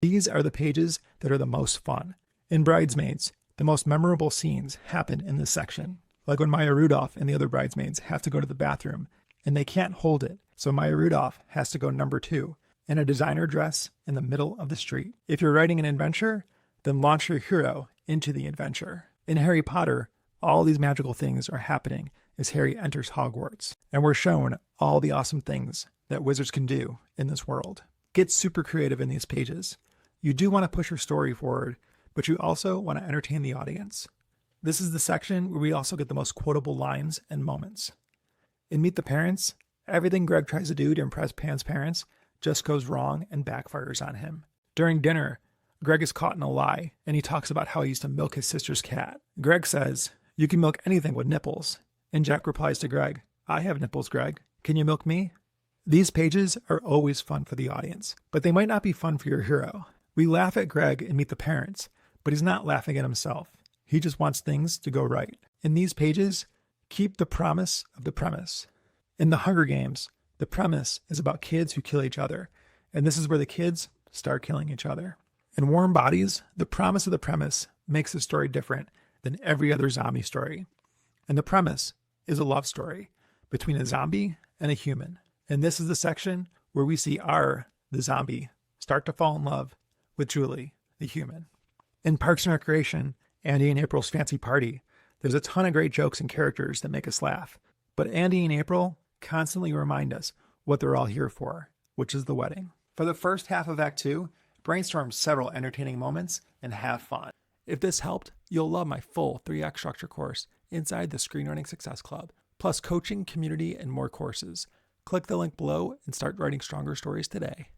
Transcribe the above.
These are the pages that are the most fun. In Bridesmaids, the most memorable scenes happen in this section. Like when Maya Rudolph and the other bridesmaids have to go to the bathroom, and they can't hold it, so Maya Rudolph has to go number 2, in a designer dress in the middle of the street. If you're writing an adventure, then launch your hero into the adventure. In Harry Potter, all these magical things are happening as Harry enters Hogwarts, and we're shown all the awesome things that wizards can do in this world. Get super creative in these pages. You do want to push your story forward, but you also want to entertain the audience. This is the section where we also get the most quotable lines and moments. In Meet the Parents, everything Greg tries to do to impress Pan's parents just goes wrong and backfires on him. During dinner, Greg is caught in a lie, and he talks about how he used to milk his sister's cat. Greg says, "You can milk anything with nipples." And Jack replies to Greg, "I have nipples, Greg. Can you milk me?" These pages are always fun for the audience, but they might not be fun for your hero. We laugh at Greg and Meet the Parents, but he's not laughing at himself. He just wants things to go right. In these pages, keep the promise of the premise. In the Hunger Games, the premise is about kids who kill each other, and this is where the kids start killing each other. In Warm Bodies, the promise of the premise makes the story different than every other zombie story. And the premise is a love story between a zombie and a human. And this is the section where we see the zombie, start to fall in love with Julie, the human. In Parks and Recreation, Andy and April's fancy party, there's a ton of great jokes and characters that make us laugh. But Andy and April constantly remind us what they're all here for, which is the wedding. For the first half of Act 2, brainstorm several entertaining moments and have fun. If this helped, you'll love my full 3-act structure course inside the Screenwriting Success Club, plus coaching, community, and more courses. Click the link below and start writing stronger stories today.